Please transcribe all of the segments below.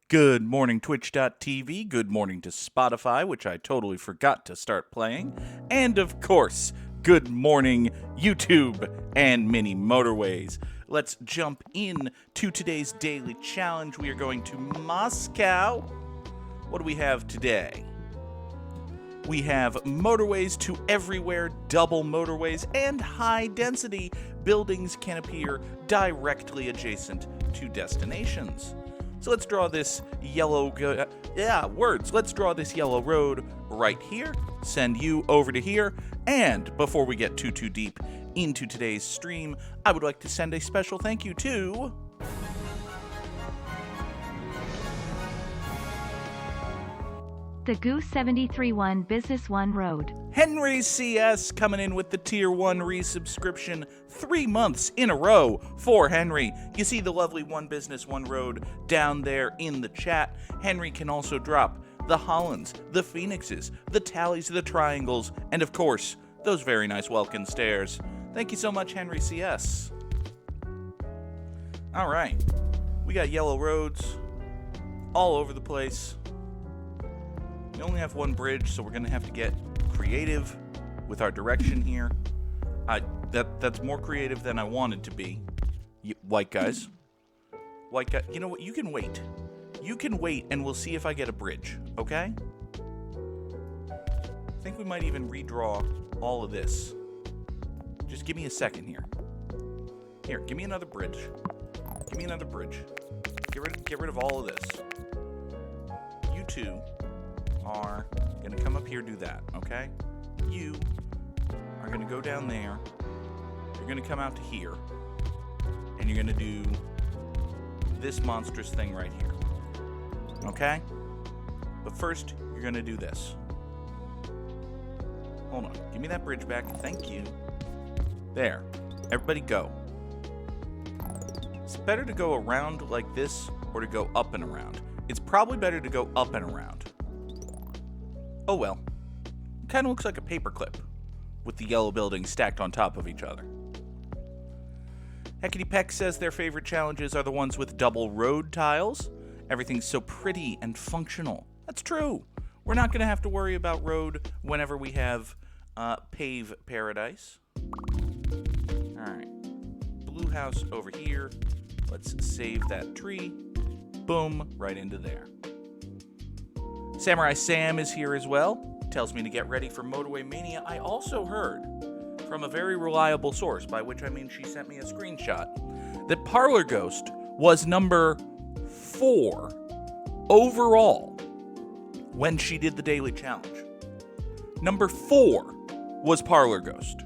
Good morning, Twitch.tv. Good morning to Spotify, which I totally forgot to start playing. And of course, good morning, YouTube and Mini Motorways. Let's jump in to today's daily challenge. We are going to Moscow. What do we have today? We have motorways to everywhere, double motorways, and high-density buildings can appear directly adjacent to destinations. So let's draw this yellow, let's draw this yellow road right here, send you over to here, and before we get too deep into today's stream, I would like to send a special thank you to the Goose 73-1 Business 1 Road. Henry CS coming in with the Tier 1 resubscription 3 months in a row for Henry. You see the lovely One Business, One Road down there in the chat. Henry can also drop the Hollands, the Phoenixes, the Tallies, the Triangles, and of course, those very nice Welkin stairs. Thank you so much, Henry CS. All right, we got yellow roads all over the place. We only have one bridge, so we're going to have to get creative with our direction here. That's more creative than I wanted to be. White guys. White guy. You know what? You can wait. You can wait, and we'll see if I get a bridge, okay? I think we might even redraw all of this. Just give me a second here. Here, give me another bridge. Give me another bridge. Get rid of all of this. You two are going to come up here, do that, okay? You are going to go down there. You're going to come out to here. And you're going to do this monstrous thing right here. Okay? But first, you're going to do this. Hold on. Give me that bridge back. Thank you. There. Everybody go. It's better to go around like this or to go up and around. It's probably better to go up and around. Oh well. It kind of looks like a paperclip with the yellow buildings stacked on top of each other. Heckety Peck says their favorite challenges are the ones with double road tiles. Everything's so pretty and functional. That's true. We're not going to have to worry about road whenever we have pave paradise. Alright. Blue house over here. Let's save that tree. Boom. Right into there. Samurai Sam is here as well. Tells me to get ready for Motorway Mania. I also heard from a very reliable source, by which I mean she sent me a screenshot, that Parlor Ghost was number 4 overall when she did the daily challenge. Number 4 was Parlor Ghost.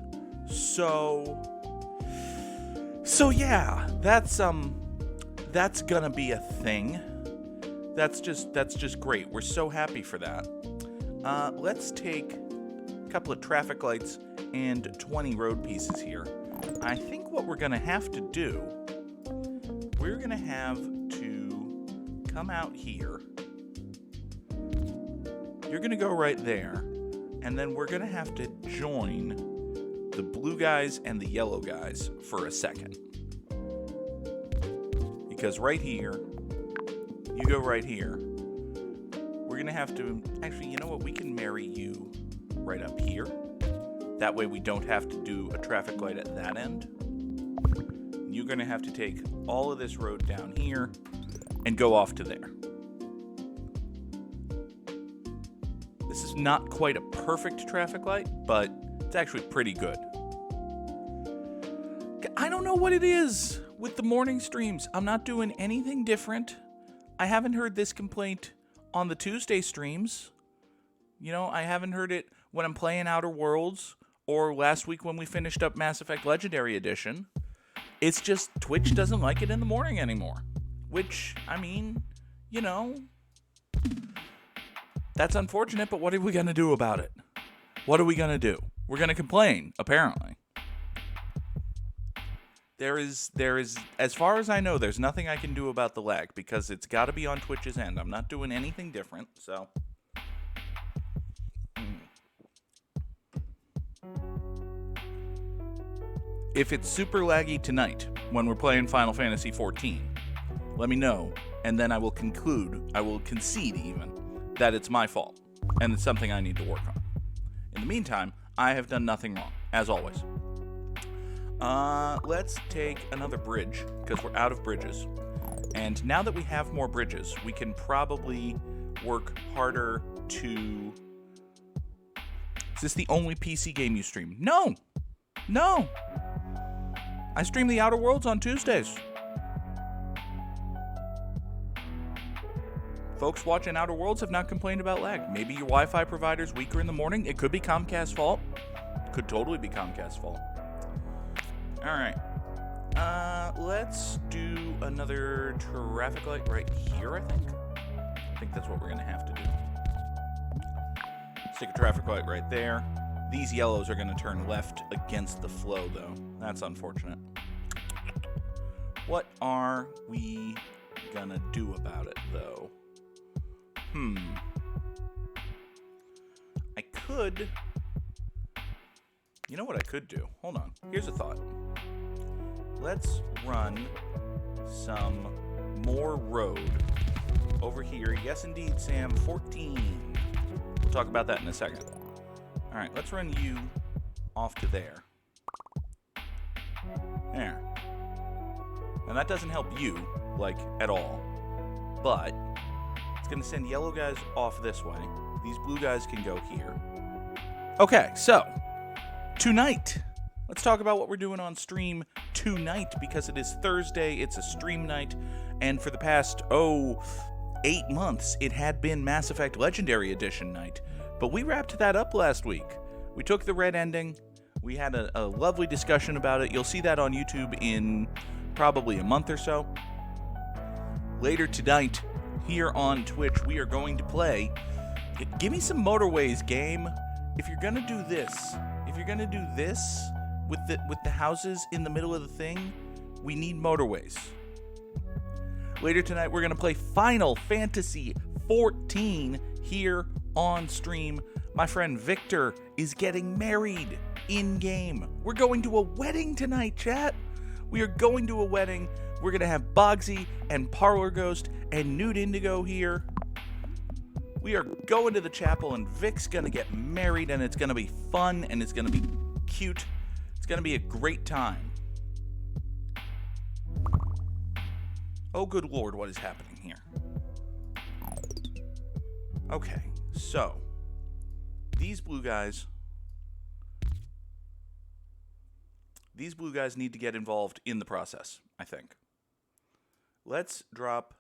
So yeah, that's gonna be a thing. That's just great. We're so happy for that. Let's take a couple of traffic lights and 20 road pieces here. I think what we're going to have to do, we're going to have to come out here. You're going to go right there. And then we're going to have to join the blue guys and the yellow guys for a second. Because right here, you go right here. We're going to have to... Actually, you know what? We can marry you right up here. That way we don't have to do a traffic light at that end. You're going to have to take all of this road down here and go off to there. This is not quite a perfect traffic light, but it's actually pretty good. I don't know what it is with the morning streams. I'm not doing anything different. I haven't heard this complaint on the Tuesday streams. You know, I haven't heard it when I'm playing Outer Worlds or last week when we finished up Mass Effect Legendary Edition. It's just Twitch doesn't like it in the morning anymore. Which, I mean, you know, that's unfortunate, but what are we going to do about it? What are we going to do? We're going to complain, apparently. There is, as far as I know, there's nothing I can do about the lag because it's got to be on Twitch's end. I'm not doing anything different, so. If it's super laggy tonight when we're playing Final Fantasy XIV, let me know, and then I will concede even, that it's my fault, and it's something I need to work on. In the meantime, I have done nothing wrong, as always. Let's take another bridge, because we're out of bridges. And now that we have more bridges, we can probably work harder to... Is this the only PC game you stream? No! No! I stream the Outer Worlds on Tuesdays. Folks watching Outer Worlds have not complained about lag. Maybe your Wi-Fi provider's weaker in the morning. It could be Comcast's fault. Could totally be Comcast's fault. Alright. Let's do another traffic light right here, I think. I think that's what we're going to have to do. Stick a traffic light right there. These yellows are going to turn left against the flow, though. That's unfortunate. What are we going to do about it, though? I could... You know what I could do? Hold on. Here's a thought. Let's run some more road over here. Yes, indeed, Sam. 14. We'll talk about that in a second. All right, let's run you off to there. There. And that doesn't help you, like, at all. But it's going to send yellow guys off this way. These blue guys can go here. Okay, so tonight, let's talk about what we're doing on stream tonight, because it is Thursday, it's a stream night, and for the past, 8 months, it had been Mass Effect Legendary Edition night, but we wrapped that up last week. We took the red ending, we had a lovely discussion about it. You'll see that on YouTube in probably a month or so. Later tonight, here on Twitch, we are going to play Give Me Some Motorways, game. If you're gonna do this with the houses in the middle of the thing, we need motorways. Later tonight, we're gonna play Final Fantasy 14 here on stream. My friend Victor is getting married in-game. We're going to a wedding tonight, chat. We are going to a wedding. We're gonna have Bogsy and Parlor Ghost and Nude Indigo here. We are going to the chapel, and Vic's gonna get married, and it's gonna be fun, and it's gonna be cute. It's gonna be a great time. Oh, good Lord, what is happening here? Okay, so these blue guys need to get involved in the process, I think. Let's drop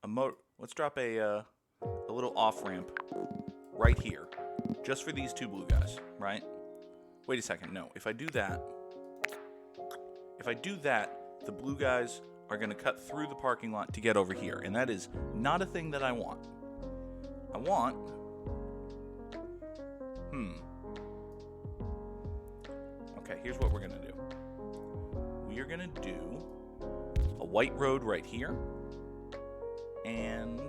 a little off-ramp right here, just for these two blue guys, right? Wait a second, no. If I do that, the blue guys are going to cut through the parking lot to get over here, and that is not a thing that I want. I want... Okay, here's what we're going to do. We are going to do a white road right here, and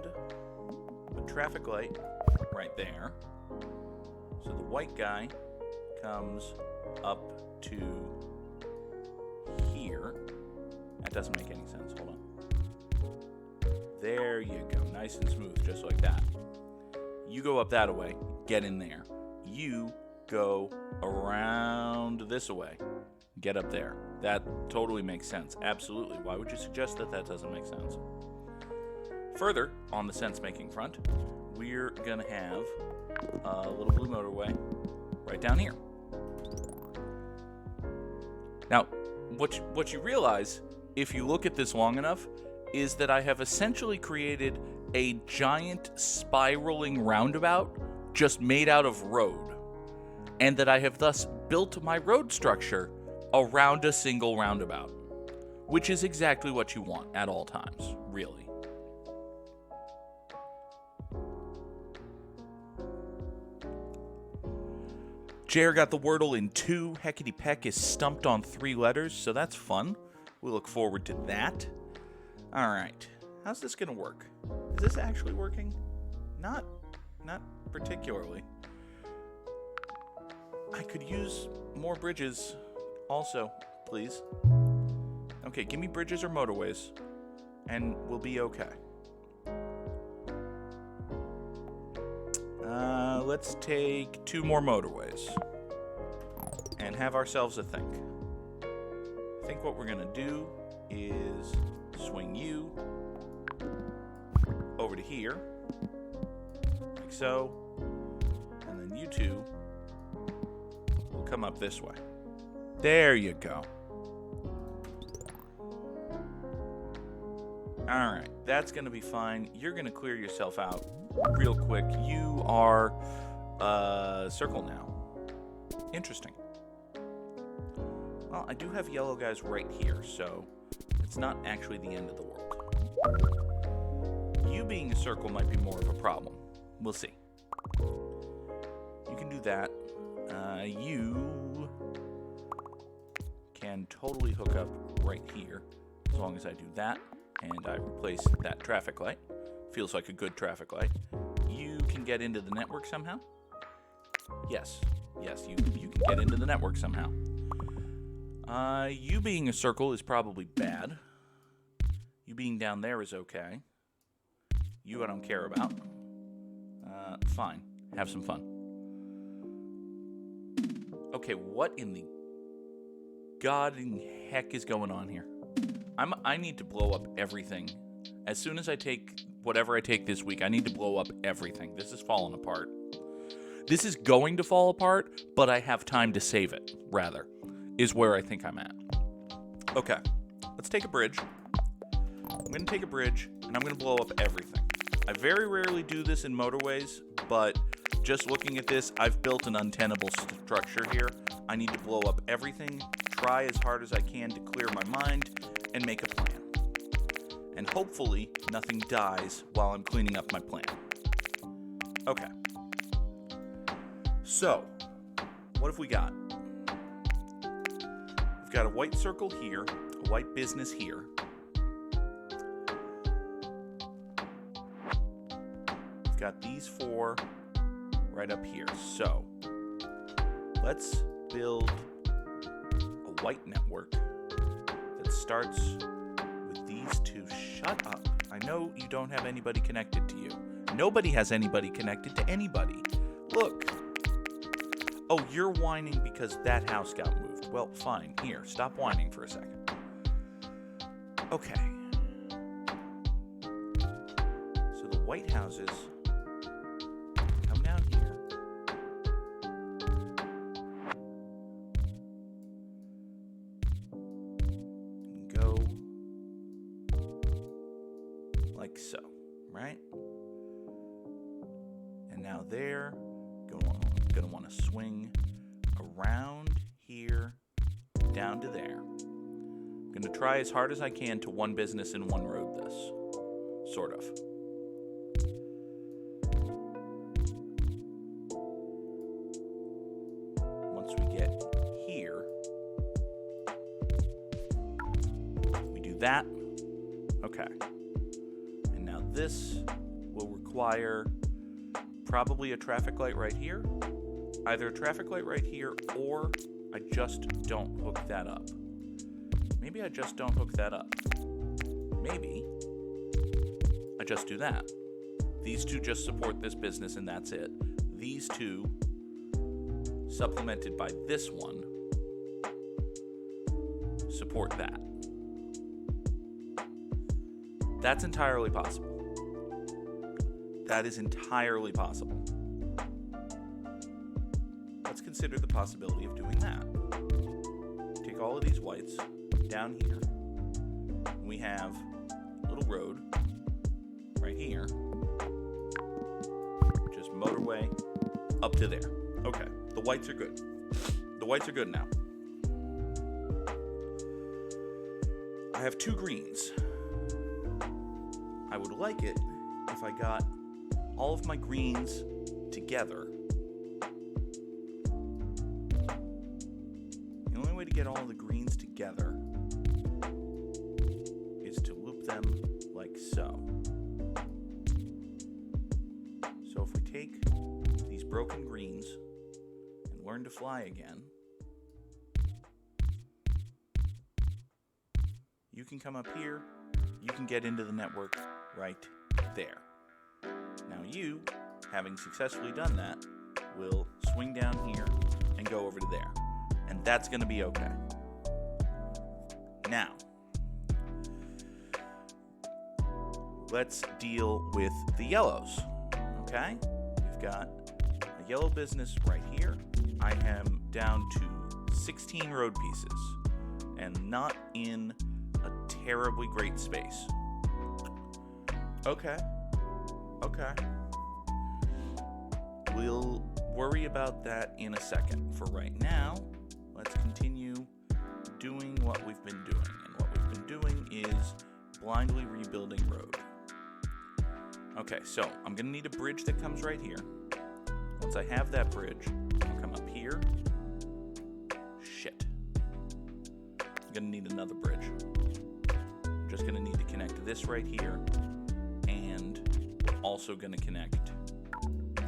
a traffic light right there. So the white guy comes up to here. That doesn't make any sense. Hold on. There you go. Nice and smooth, just like that. You go up that way. Get in there. You go around this way. Get up there. That totally makes sense. Absolutely. Why would you suggest that that doesn't make sense? Further, on the sense-making front, we're going to have a little blue motorway right down here. Now, what you realize, if you look at this long enough, is that I have essentially created a giant spiraling roundabout just made out of road, and that I have thus built my road structure around a single roundabout, which is exactly what you want at all times, really. Jer got the Wordle in 2. Heckety Peck is stumped on 3 letters, so that's fun. We look forward to that. All right. How's this going to work? Is this actually working? Not particularly. I could use more bridges also, please. Okay, give me bridges or motorways. and we'll be okay. Let's take 2 more motorways and have ourselves a think. I think what we're going to do is swing you over to here, like so, and then you two will come up this way. There you go. Alright, that's going to be fine. You're going to clear yourself out real quick. You are circle now. Interesting. Well, I do have yellow guys right here, so it's not actually the end of the world. You being a circle might be more of a problem. We'll see. You can do that. You can totally hook up right here, as long as I do that, and I replace that traffic light. Feels like a good traffic light. You can get into the network somehow? Yes, you can get into the network somehow. You being a circle is probably bad. You being down there is okay. You I don't care about. Fine. Have some fun. Okay, what in the God in heck is going on here? I need to blow up everything. As soon as I take whatever I take this week, I need to blow up everything. This is falling apart. This is going to fall apart, but I have time to save it, rather, is where I think I'm at. Okay, let's take a bridge. I'm going to take a bridge, and I'm going to blow up everything. I very rarely do this in motorways, but just looking at this, I've built an untenable structure here. I need to blow up everything, try as hard as I can to clear my mind, and make a plan. And hopefully, nothing dies while I'm cleaning up my plan. Okay. So, what have we got? We've got a white circle here, a white business here. We've got these 4 right up here. So, let's build a white network that starts with these 2. Shut up. I know you don't have anybody connected to you. Nobody has anybody connected to anybody. Look. Oh, you're whining because that house got moved. Well, fine. Here, stop whining for a second. Okay. So the white houses come down here. And go like so, right? And now they're going to want to swing around here down to there. I'm going to try as hard as I can to one business in one road this. Sort of. Once we get here, we do that. Okay. And now this will require probably a traffic light right here. Either a traffic light right here, or I just don't hook that up. Maybe I just don't hook that up. Maybe I just do that. These 2 just support this business and that's it. These 2, supplemented by this one, support that. That's entirely possible. That is entirely possible. Let's consider the possibility of doing that. Take all of these whites down here. And we have a little road right here. Just motorway up to there. Okay, the whites are good. The whites are good now. I have 2 greens. I would like it if I got all of my greens together. The only way to get all of the greens together is to loop them like so. So if we take these broken greens and learn to fly again, you can come up here you can get into the network right there. Now you, having successfully done that, will swing down here and go over to there. And that's going to be okay. Now, let's deal with the yellows. Okay? We've got a yellow business right here. I am down to 16 road pieces and not in a terribly great space. Okay. We'll worry about that in a second. For right now, let's continue doing what we've been doing. And what we've been doing is blindly rebuilding road. Okay, so I'm going to need a bridge that comes right here. Once I have that bridge, I'll come up here. Shit. I'm going to need another bridge. I'm just going to need to connect this right here. And we're also going to connect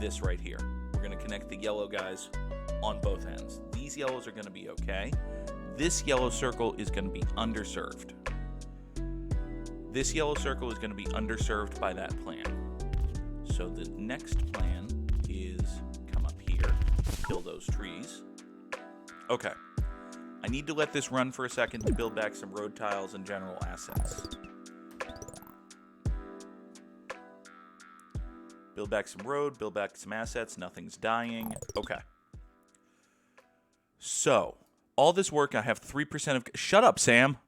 this right here. We're going to connect the yellow guys on both ends. These yellows are going to be okay. This yellow circle is going to be underserved. This yellow circle is going to be underserved by that plan. So the next plan is come up here, kill those trees. Okay. I need to let this run for a second to build back some road tiles and general assets. Build back some road, build back some assets, nothing's dying. Okay. So, all this work, I have 3% of... Shut up, Sam!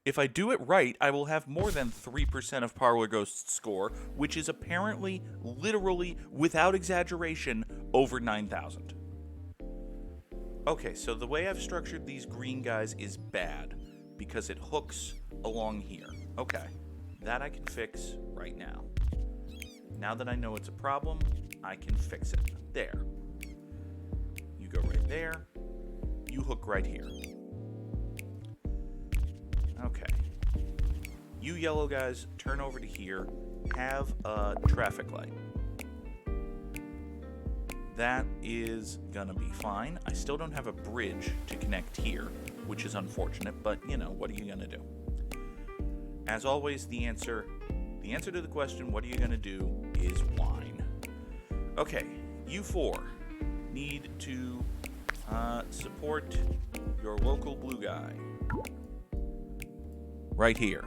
If I do it right, I will have more than 3% of Parlor Ghost's score, which is apparently, literally, without exaggeration, over 9,000. Okay, so the way I've structured these green guys is bad, because it hooks along here. Okay, that I can fix right now. Now that I know it's a problem, I can fix it. There. You go right there. You hook right here. Okay. You yellow guys, turn over to here. Have a traffic light. That is gonna be fine. I still don't have a bridge to connect here, which is unfortunate, but, you know, what are you gonna do? As always, the answer to the question, what are you gonna do, is whine. Okay, you four need to support your local blue guy. Right here.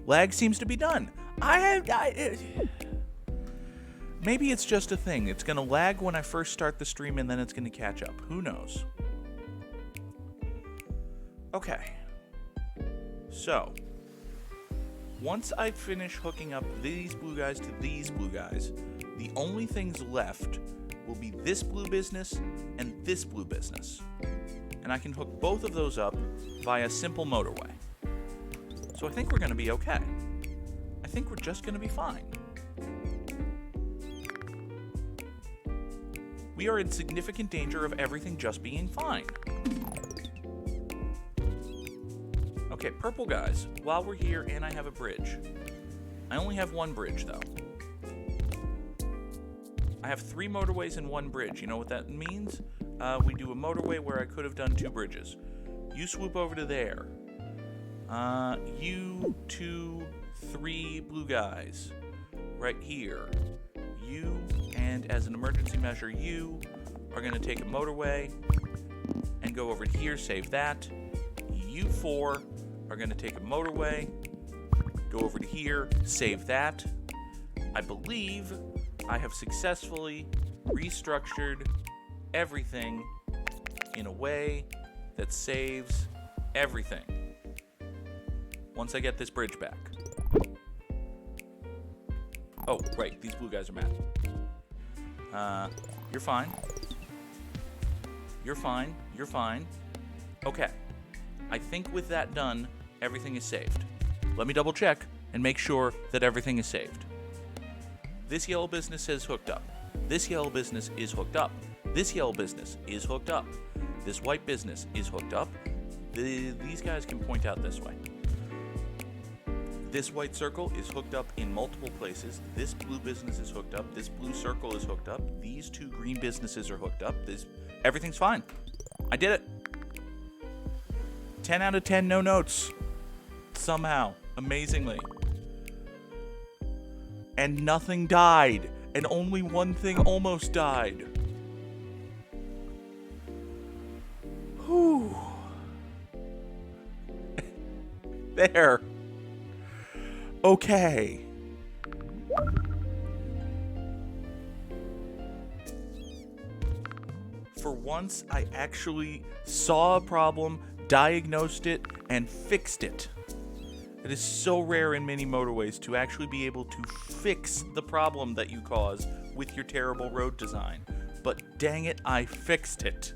Lag seems to be done. Maybe it's just a thing. It's going to lag when I first start the stream and then it's going to catch up. Who knows? Okay. So, once I finish hooking up these blue guys to these blue guys, the only things left will be this blue business and this blue business. And I can hook both of those up via simple motorway. So I think we're going to be okay. I think we're just going to be fine. We are in significant danger of everything just being fine. Okay, purple guys, while we're here and I have a bridge. I only have one bridge, though. I have 3 motorways and 1 bridge. You know what that means? We do a motorway where I could have done 2 bridges. You swoop over to there. You 2, 3 blue guys. Right here. You, and as an emergency measure, you are going to take a motorway and go over here, save that. You 4 are going to take a motorway, go over to here, save that. I believe I have successfully restructured everything in a way that saves everything. Once I get this bridge back. Oh, right, these blue guys are mad. You're fine. You're fine. You're fine. Okay. I think with that done, everything is saved. Let me double check and make sure that everything is saved. This yellow business is hooked up. This yellow business is hooked up. This yellow business is hooked up. This white business is hooked up. These guys can point out this way. This white circle is hooked up in multiple places. This blue business is hooked up. This blue circle is hooked up. These 2 green businesses are hooked up. Everything's fine. I did it. 10 out of 10, no notes. Somehow. Amazingly. and nothing died, and only one thing almost died. Whew. There. Okay. For once, I actually saw a problem, diagnosed it, and fixed it. It is so rare in Mini Motorways to actually be able to fix the problem that you cause with your terrible road design. But dang it, I fixed it.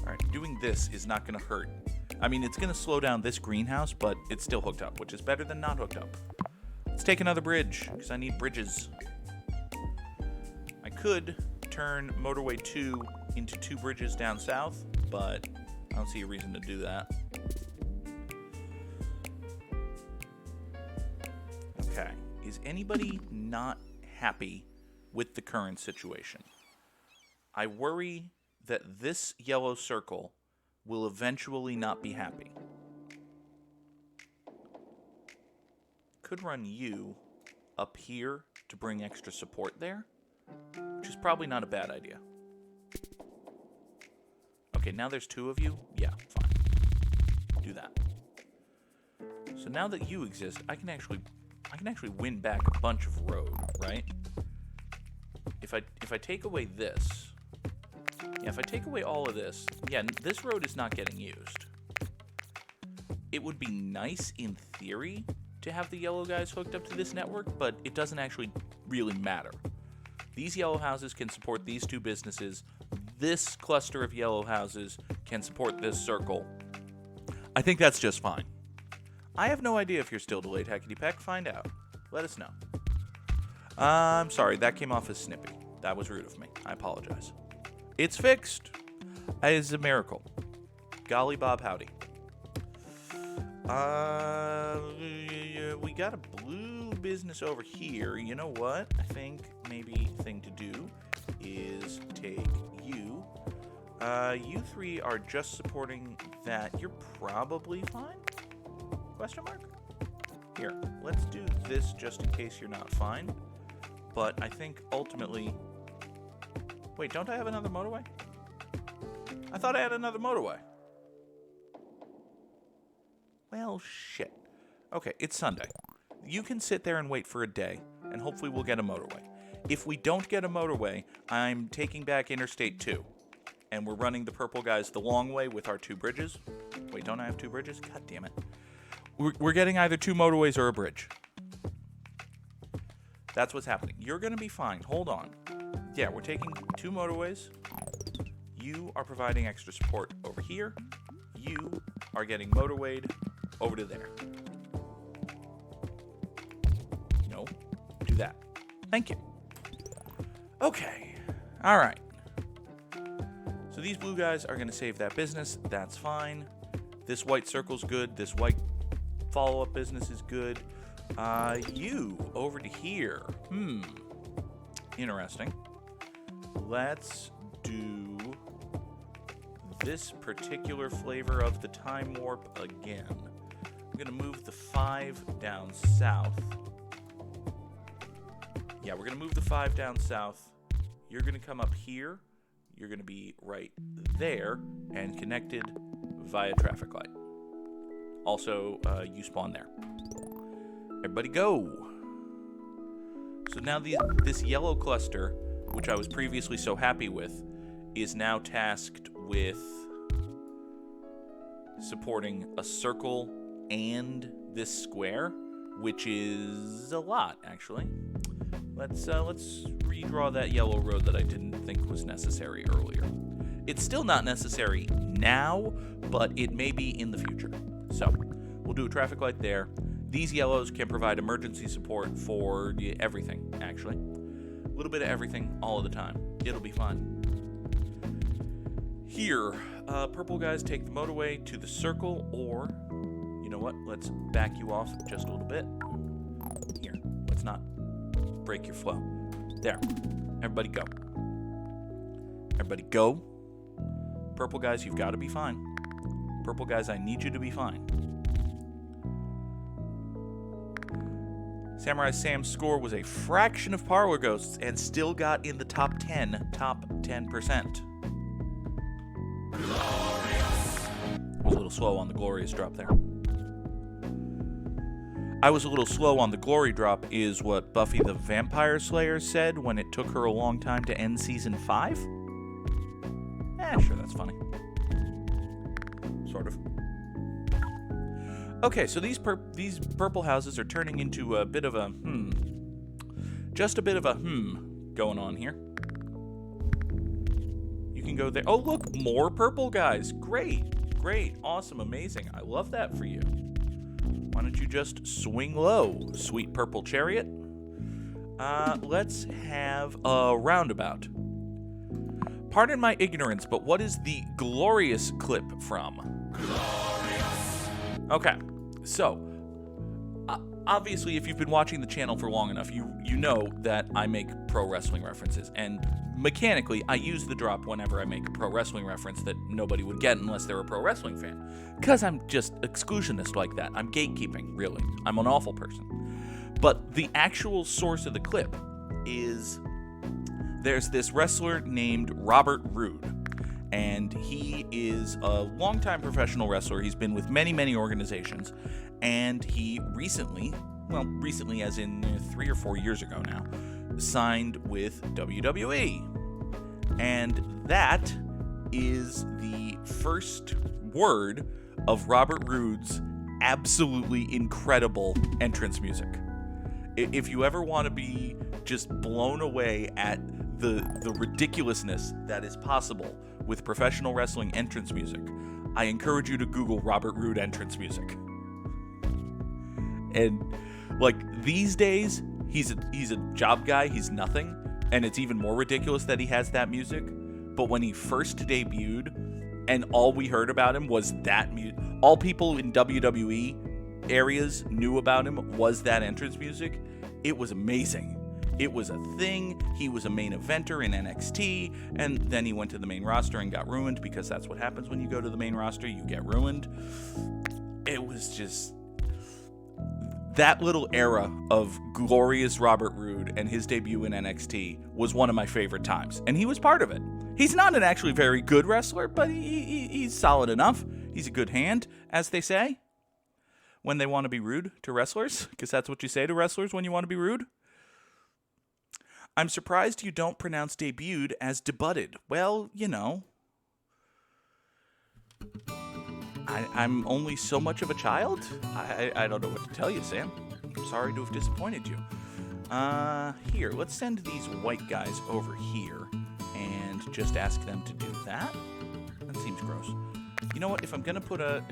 Alright, doing this is not going to hurt. I mean, it's going to slow down this greenhouse, but it's still hooked up, which is better than not hooked up. Let's take another bridge, because I need bridges. I could turn Motorway 2 into 2 bridges down south, but I don't see a reason to do that. Okay, is anybody not happy with the current situation? I worry that this yellow circle will eventually not be happy. Could run you up here to bring extra support there, which is probably not a bad idea. Okay, now there's 2 of you. Yeah, fine. Do that. So now that you exist, I can actually win back a bunch of road, right? If I take away this, yeah, if I take away all of this, yeah, this road is not getting used. It would be nice in theory to have the yellow guys hooked up to this network, but it doesn't actually really matter. These yellow houses can support these 2 businesses. This cluster of yellow houses can support this circle. I think that's just fine. I have no idea if you're still delayed, Hackety Peck. Find out. Let us know. I'm sorry, that came off as snippy. That was rude of me. I apologize. It's fixed. It's a miracle. Golly bob howdy. We got a blue business over here. You know what? I think maybe thing to do is take you. You 3 are just supporting that. You're probably fine? Question mark? Here, let's do this just in case you're not fine. But I think ultimately... Wait, don't I have another motorway? I thought I had another motorway. Well, shit. Okay, it's Sunday. You can sit there and wait for a day, and hopefully we'll get a motorway. If we don't get a motorway, I'm taking back Interstate 2. And we're running the purple guys the long way with our 2 bridges. Wait, don't I have 2 bridges? God damn it. We're getting either 2 motorways or a bridge. That's what's happening. You're going to be fine. Hold on. Yeah, we're taking 2 motorways. You are providing extra support over here. You are getting motorwayed over to there. No. Do that. Thank you. Okay. All right. So these blue guys are going to save that business. That's fine. This white circle's good. This white follow-up business is good. You over to here. Interesting. Let's do this particular flavor of the time warp again. I'm going to move the 5 down south. Yeah, we're going to move the 5 down south. You're going to come up here. You're going to be right there and connected via traffic light. Also, you spawn there. Everybody go! So now this yellow cluster, which I was previously so happy with, is now tasked with supporting a circle and this square, which is a lot, actually. Let's redraw that yellow road that I didn't think was necessary earlier. It's still not necessary now, but it may be in the future. So, we'll do a traffic light there. These yellows can provide emergency support for everything, actually. A little bit of everything, all of the time. It'll be fine. Here, purple guys take the motorway to the circle, or, you know what, let's back you off just a little bit. Here, let's not break your flow. There. Everybody go. Everybody go. Purple guys, you've got to be fine. Purple guys, I need you to be fine. Samurai Sam's score was a fraction of Parlor Ghost's and still got in the top 10%. Was a little slow on the glorious drop there. I was a little slow on the glory drop is what Buffy the Vampire Slayer said when it took her a long time to end season 5. Sure, that's funny. Sort of. Okay, so these purple houses are turning into a bit of a just a bit of a going on here. You can go there. Oh, look, more purple guys. Great, awesome, amazing. I love that for you. Why don't you just swing low, sweet purple chariot? Let's have a roundabout. Pardon my ignorance, but what is the glorious clip from? Glorious! Okay, so, obviously, if you've been watching the channel for long enough, you know that I make pro wrestling references, and mechanically, I use the drop whenever I make a pro wrestling reference that nobody would get unless they're a pro wrestling fan. Because I'm just exclusionist like that. I'm gatekeeping, really. I'm an awful person. But the actual source of the clip is there's this wrestler named Robert Roode. And he is a longtime professional wrestler. He's been with many, many organizations. And he recently as in 3 or 4 years ago now, signed with WWE. And that is the first word of Robert Roode's absolutely incredible entrance music. If you ever want to be just blown away at the ridiculousness that is possible with professional wrestling entrance music, I encourage you to Google Robert Roode entrance music. And like these days, he's a job guy, he's nothing, and it's even more ridiculous that he has that music. But when he first debuted, and all we heard about him was that music, all people in WWE areas knew about him was that entrance music. It was amazing. It was a thing. He was a main eventer in NXT, and then he went to the main roster and got ruined, because that's what happens when you go to the main roster, you get ruined. It was just that little era of glorious Robert Roode and his debut in NXT was one of my favorite times, and he was part of it. He's not an actually very good wrestler, but he's solid enough. He's a good hand, as they say, when they want to be rude to wrestlers, because that's what you say to wrestlers when you want to be rude. I'm surprised you don't pronounce debuted as debuted. Well, you know, I'm only so much of a child. I don't know what to tell you, Sam. I'm sorry to have disappointed you. Here, let's send these white guys over here and just ask them to do that. That seems gross. You know what? If I'm gonna put a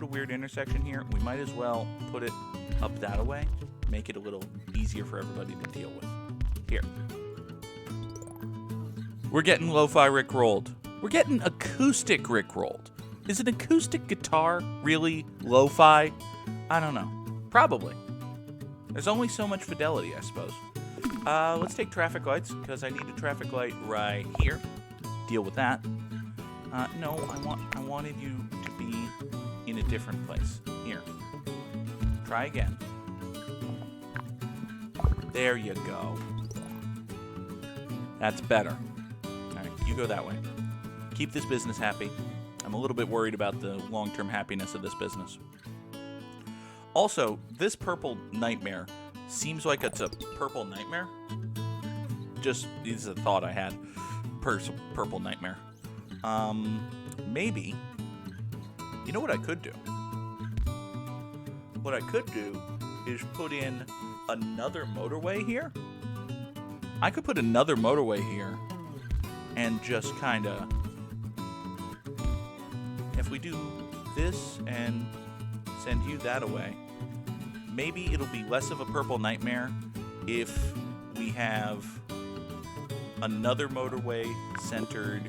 weird intersection here, we might as well put it up that way. Make it a little easier for everybody to deal with. Here. We're getting lo-fi Rickrolled. We're getting acoustic Rickrolled. Is an acoustic guitar really lo-fi? I don't know. Probably. There's only so much fidelity, I suppose. Let's take traffic lights, because I need a traffic light right here. Deal with that. No, I wanted you to be in a different place. Here. Try again. There you go. That's better. Alright, you go that way. Keep this business happy. I'm a little bit worried about the long-term happiness of this business. Also, this purple nightmare seems like it's a purple nightmare. Just, this is a thought I had. Purple nightmare. Maybe. You know what I could do? What I could do is put in another motorway here. I could put another motorway here and just kind of, if we do this and send you that away, maybe it'll be less of a purple nightmare if we have another motorway centered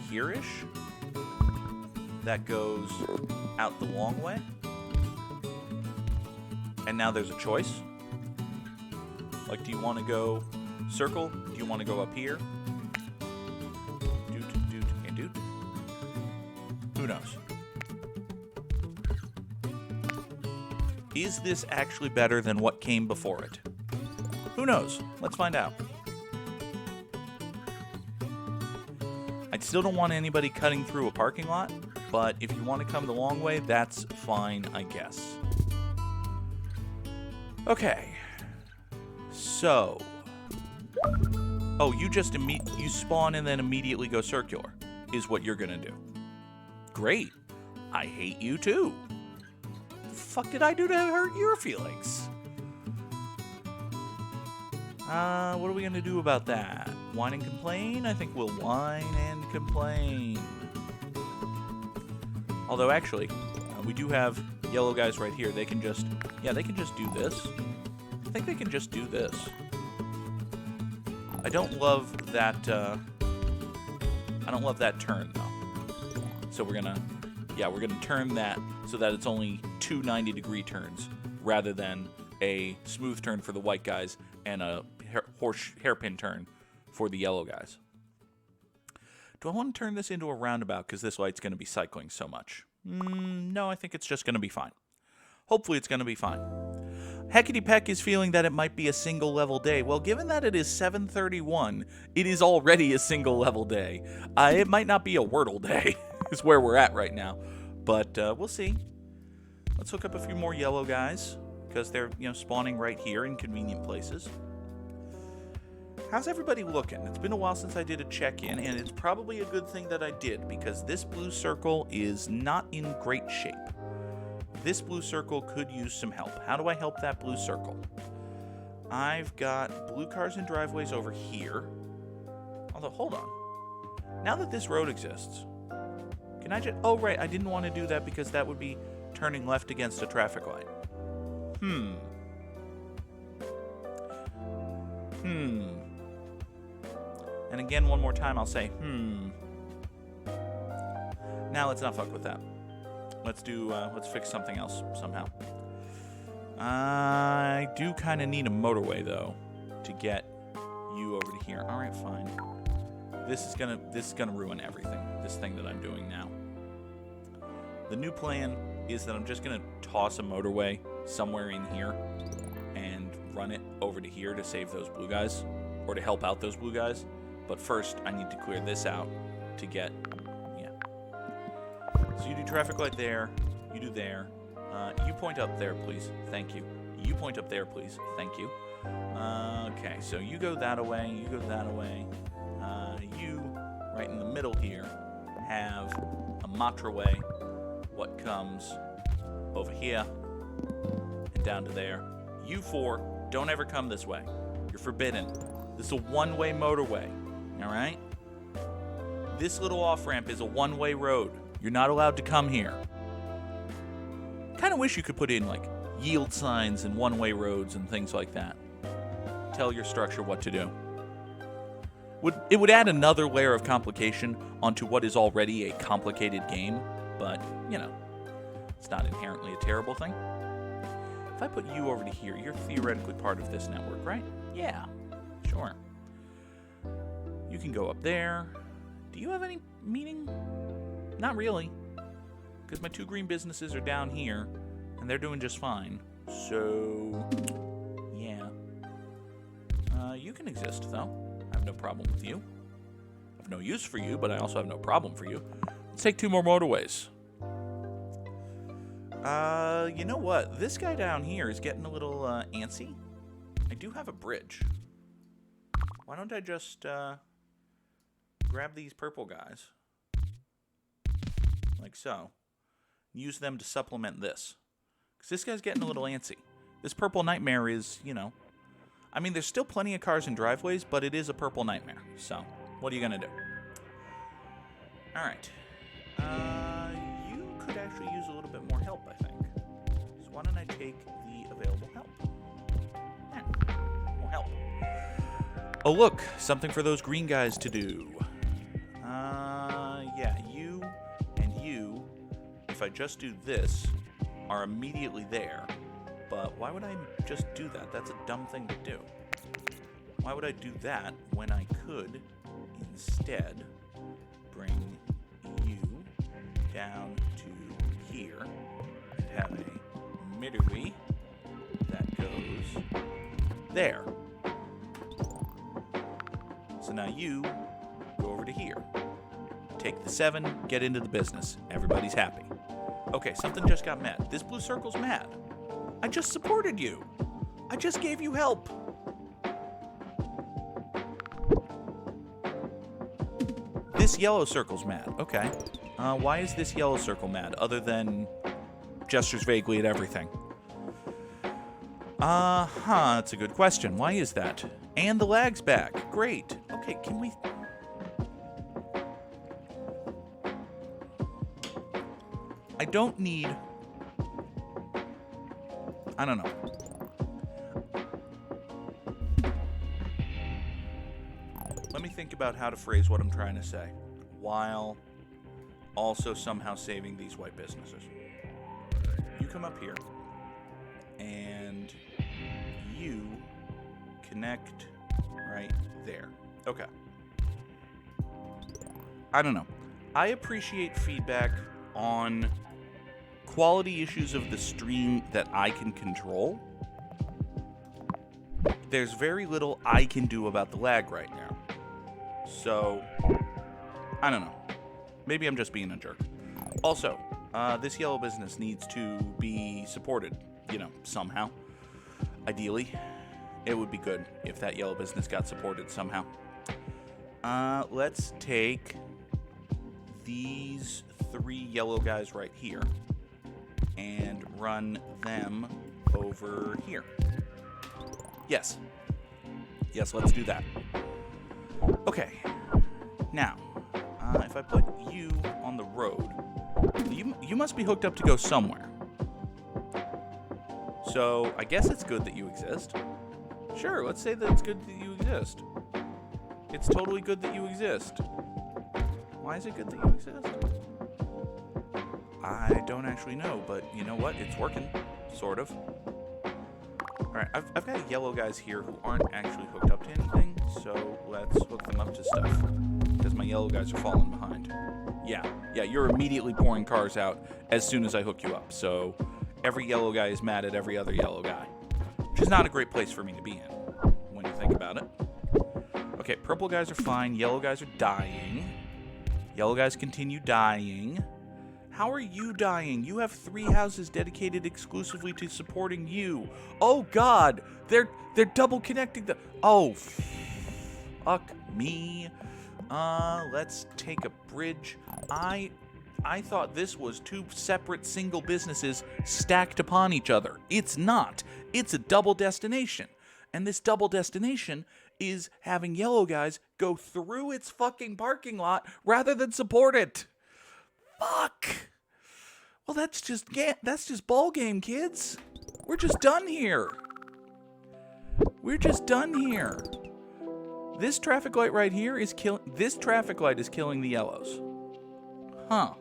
here-ish that goes out the long way. And now there's a choice. Like, do you want to go circle? Do you want to go up here? Doot. Who knows? Is this actually better than what came before it? Who knows? Let's find out. I still don't want anybody cutting through a parking lot, but if you want to come the long way, that's fine, I guess. Okay. So. Oh, you just you spawn and then immediately go circular, is what you're gonna do. Great. I hate you too. The fuck did I do to hurt your feelings? What are we gonna do about that? Whine and complain? I think we'll whine and complain. Although actually, we do have yellow guys right here. They can just, they can just do this. I think they can just do this. I don't love that, I don't love that turn though. So we're gonna turn that so that it's only two 90-degree turns rather than a smooth turn for the white guys and a hairpin turn for the yellow guys. Do I want to turn this into a roundabout because this light's going to be cycling so much? No, I think it's just going to be fine. Hopefully it's going to be fine. Heckety Peck is feeling that it might be a single level day. Well, given that it is 7:31, it is already a single level day. It might not be a Wordle day, is where we're at right now. But we'll see. Let's hook up a few more yellow guys because they're spawning right here in convenient places. How's everybody looking? It's been a while since I did a check-in, and it's probably a good thing that I did because this blue circle is not in great shape. This blue circle could use some help. How do I help that blue circle? I've got blue cars and driveways over here. Although, hold on. Now that this road exists, can I just... Oh, right, I didn't want to do that because that would be turning left against a traffic light. And again, one more time, I'll say, Now, let's not fuck with that. Let's fix something else somehow. I do kind of need a motorway, though, to get you over to here. All right, fine. This is gonna ruin everything, this thing that I'm doing now. The new plan is that I'm just gonna toss a motorway somewhere in here and run it over to here to save those blue guys, or to help out those blue guys. But first, I need to clear this out to get, So you do traffic light there, you do there. You point up there, please. Thank you. You point up there, please. Thank you. Okay, so you go that away, you go that away. You, right in the middle here, have a motorway. What comes over here and down to there. You four, don't ever come this way. You're forbidden. This is a one-way motorway. All right? This little off-ramp is a one-way road. You're not allowed to come here. Kind of wish you could put in, like, yield signs and one-way roads and things like that. Tell your structure what to do. It would add another layer of complication onto what is already a complicated game, but, it's not inherently a terrible thing. If I put you over to here, you're theoretically part of this network, right? Yeah, sure. You can go up there. Do you have any meaning? Not really. Because my two green businesses are down here, and they're doing just fine. So, yeah. You can exist, though. I have no problem with you. I have no use for you, but I also have no problem for you. Let's take two more motorways. You know what? This guy down here is getting a little, antsy. I do have a bridge. Why don't I just, grab these purple guys, like so, use them to supplement this. Because this guy's getting a little antsy. This purple nightmare is, I mean, there's still plenty of cars and driveways, but it is a purple nightmare. So, what are you going to do? All right. You could actually use a little bit more help, I think. So why don't I take the available help? Yeah, more help. Oh, look, something for those green guys to do. Yeah, you and you, if I just do this, are immediately there. But why would I just do that? That's a dumb thing to do. Why would I do that when I could instead bring you down to here and have a midway There. So now you go over to here. Take the 7, get into the business. Everybody's happy. Okay, something just got mad. This blue circle's mad. I just supported you. I just gave you help. This yellow circle's mad. Okay. Why is this yellow circle mad, other than gestures vaguely at everything? That's a good question. Why is that? And the lag's back. Great. Okay, can we... I don't need... I don't know. Let me think about how to phrase what I'm trying to say, while also somehow saving these white businesses. You come up here, and you connect right there. Okay. I don't know. I appreciate feedback on quality issues of the stream that I can control. There's very little I can do about the lag right now. So, I don't know. Maybe I'm just being a jerk. Also, this yellow business needs to be supported, somehow. Ideally, it would be good if that yellow business got supported somehow. Let's take these 3 yellow guys right here and run them over here. Yes. Yes, let's do that. Okay. Now, if I put you on the road, you must be hooked up to go somewhere. So, I guess it's good that you exist. Sure, let's say that it's good that you exist. It's totally good that you exist. Why is it good that you exist? I don't actually know, but you know what? It's working. Sort of. Alright, I've got yellow guys here who aren't actually hooked up to anything, so let's hook them up to stuff. Because my yellow guys are falling behind. Yeah, you're immediately pouring cars out as soon as I hook you up, so every yellow guy is mad at every other yellow guy. Which is not a great place for me to be in, when you think about it. Okay, purple guys are fine, yellow guys are dying. Yellow guys continue dying. How are you dying? You have 3 houses dedicated exclusively to supporting you. Oh God, they're double connecting the... Oh, fuck me. Let's take a bridge. I thought this was 2 separate single businesses stacked upon each other. It's not. It's a double destination. And this double destination is having yellow guys go through its fucking parking lot rather than support it. Fuck. Well, that's just ball game, kids. We're just done here. We're just done here. This traffic light right here is this traffic light is killing the yellows. Huh.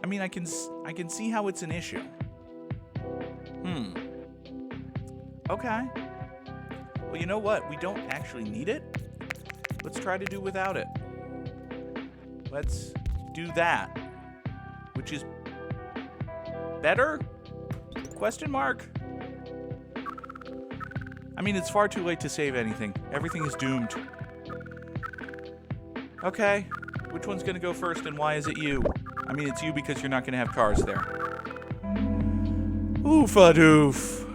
I mean, I can see how it's an issue. Okay. Well, you know what? We don't actually need it. Let's try to do without it. Let's do that. Which is better? Question mark? I mean, it's far too late to save anything. Everything is doomed. Okay. Which one's going to go first and why is it you? I mean, it's you because you're not going to have cars there. Oofa-doof.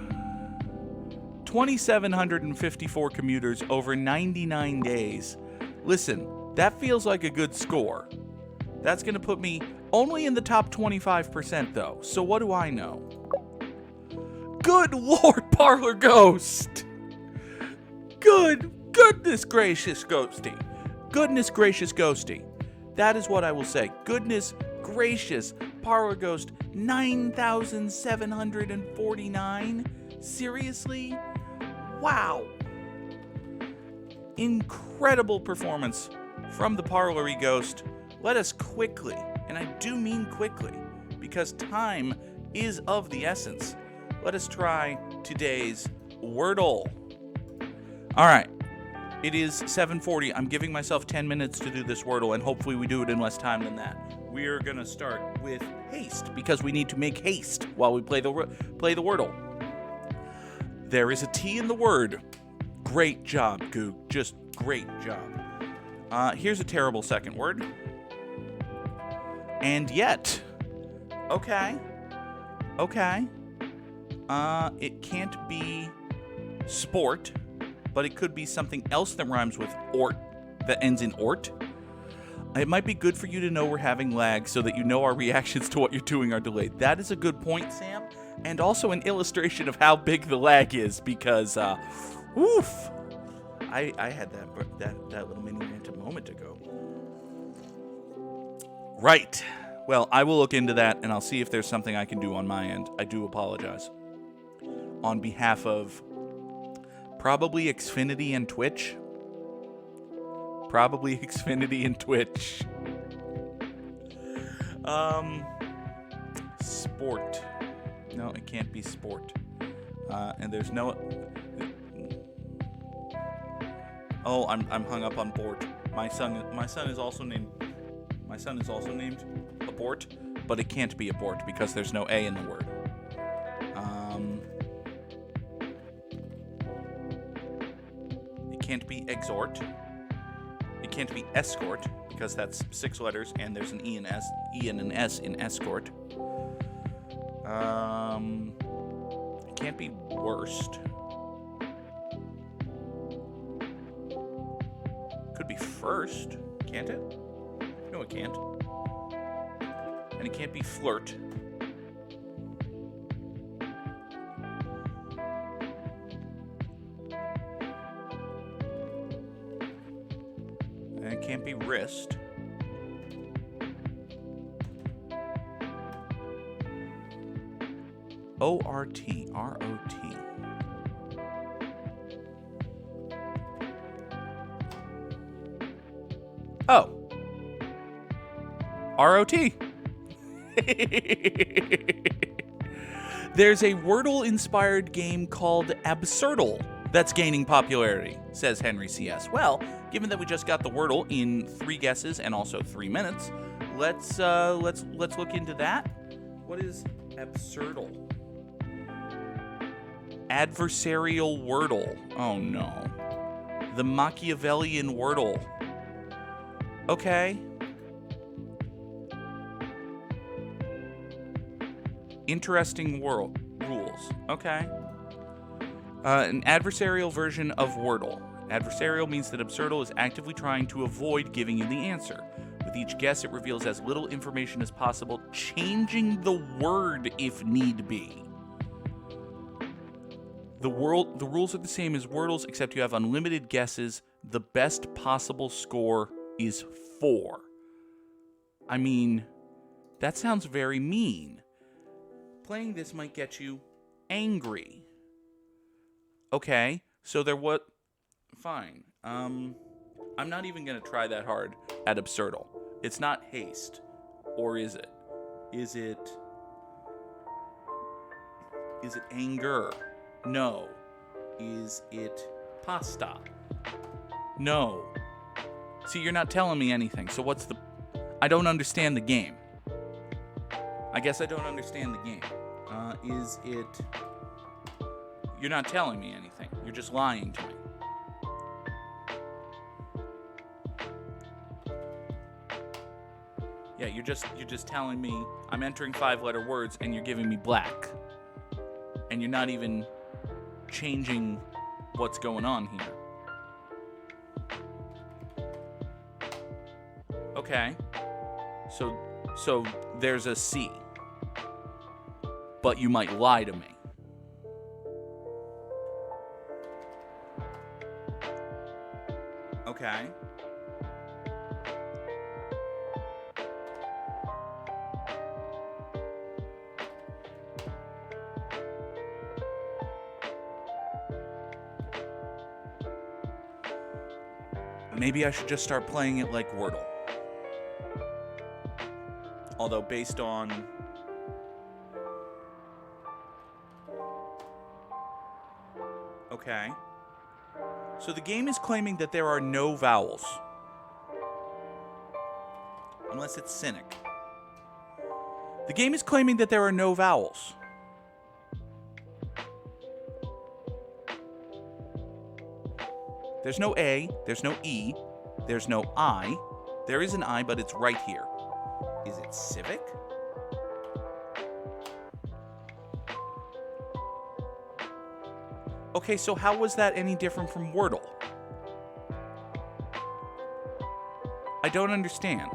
2,754 commuters over 99 days. Listen, that feels like a good score. That's going to put me only in the top 25%, though. So what do I know? Good Lord, Parlor Ghost! Goodness gracious, Ghosty. Goodness gracious, Ghosty. That is what I will say. Goodness gracious, Parlor Ghost, 9,749? Seriously? Wow. Incredible performance from the Parlory Ghost. Let us quickly, and I do mean quickly, because time is of the essence. Let us try today's Wordle. All right. It is 7:40. I'm giving myself 10 minutes to do this Wordle, and hopefully we do it in less time than that. We are going to start with haste, because we need to make haste while we play the Wordle. There is a T in the word. Great job, Goog. Just great job. Here's a terrible second word. And yet. Okay. It can't be sport, but it could be something else that rhymes with ort, that ends in ort. It might be good for you to know we're having lag so that you know our reactions to what you're doing are delayed. That is a good point, Sam. And also an illustration of how big the lag is because, woof. I had that little mini rant a moment ago. Right. Well, I will look into that, and I'll see if there's something I can do on my end. I do apologize. On behalf of probably Xfinity and Twitch. Sport. No, it can't be sport. And there's no... Oh, I'm hung up on Bort. My son is also named Abort, but it can't be abort because there's no A in the word. It can't be exhort. It can't be escort because that's 6 letters and there's an E and an S in escort. It can't be worst. Could be first, can't it? No, it can't. And it can't be flirt. And it can't be wrist. O-R-T, R-O-T. Oh. R-O-T. There's a Wordle-inspired game called Absurdle that's gaining popularity, says Henry C.S. Well, given that we just got the Wordle in 3 guesses and also 3 minutes, let's look into that. What is Absurdle? Adversarial Wordle. Oh no. The Machiavellian Wordle. Okay. Interesting rules. Okay. An adversarial version of Wordle. Adversarial means that Absurdle is actively trying to avoid giving you the answer. With each guess, it reveals as little information as possible, changing the word if need be. The rules are the same as Wordle's, except you have unlimited guesses. The best possible score is 4. I mean, that sounds very mean. Playing this might get you angry. Okay, so fine. I'm not even going to try that hard at Absurdle. It's not haste. Or is it? Is it anger? No. Is it pasta? No. See, you're not telling me anything, so I don't understand the game. I guess I don't understand the game. You're not telling me anything. You're just lying to me. Yeah, you're just telling me I'm entering 5-letter words and you're giving me black. And you're not even changing what's going on here. Okay. So there's a C. But you might lie to me. Okay. Maybe I should just start playing it like Wordle. Although based on... Okay. So the game is claiming that there are no vowels. Unless it's Cynic. The game is claiming that there are no vowels. There's no A, there's no E, there's no I. There is an I, but it's right here. Is it civic? Okay, so how was that any different from Wordle? I don't understand.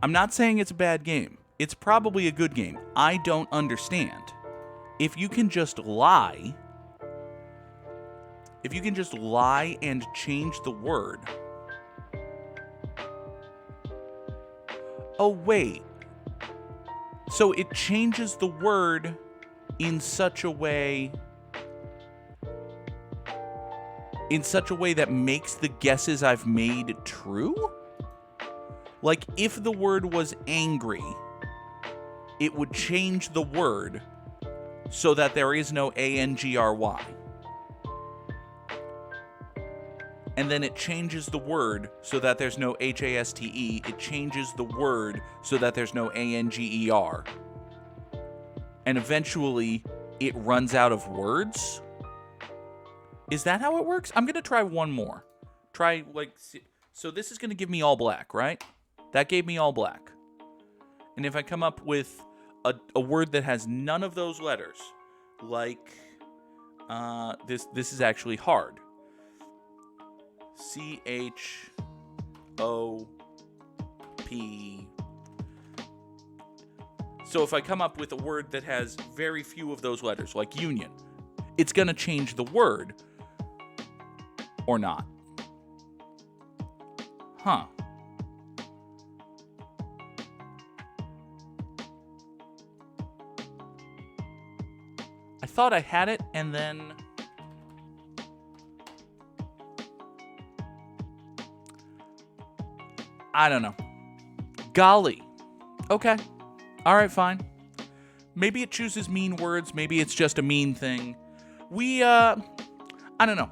I'm not saying it's a bad game. It's probably a good game. I don't understand. If you can just lie and change the word. Oh, wait. So it changes the word in such a way that makes the guesses I've made true? Like, if the word was angry, it would change the word so that there is no angry. And then it changes the word so that there's no haste. It changes the word so that there's no anger. And eventually, it runs out of words? Is that how it works? I'm going to try one more. So this is going to give me all black, right? That gave me all black. And if I come up with a word that has none of those letters, like this is actually hard. CHOP. So if I come up with a word that has very few of those letters, like union, it's going to change the word or not. Huh. I thought I had it, and then I don't know. Golly. Okay. All right, fine. Maybe it chooses mean words. Maybe it's just a mean thing. I don't know.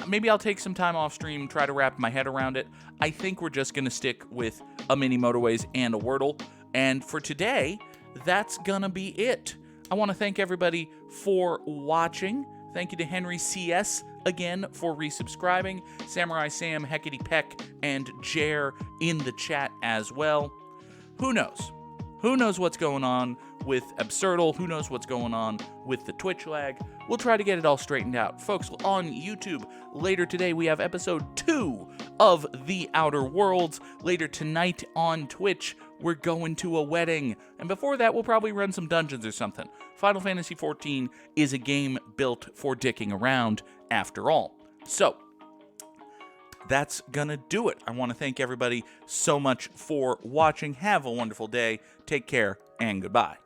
Maybe I'll take some time off stream, try to wrap my head around it. I think we're just going to stick with a Mini Motorways and a Wordle. And for today, that's going to be it. I want to thank everybody for watching. Thank you to Henry CS again for resubscribing. Samurai Sam, Hecate Peck, and Jer in the chat as well. Who knows? Who knows what's going on with Absurdle? Who knows what's going on with the Twitch lag? We'll try to get it all straightened out. Folks, on YouTube, later today we have episode 2 of The Outer Worlds. Later tonight on Twitch, we're going to a wedding. And before that, we'll probably run some dungeons or something. Final Fantasy XIV is a game built for dicking around, after all. So, that's gonna do it. I want to thank everybody so much for watching. Have a wonderful day. Take care, and goodbye.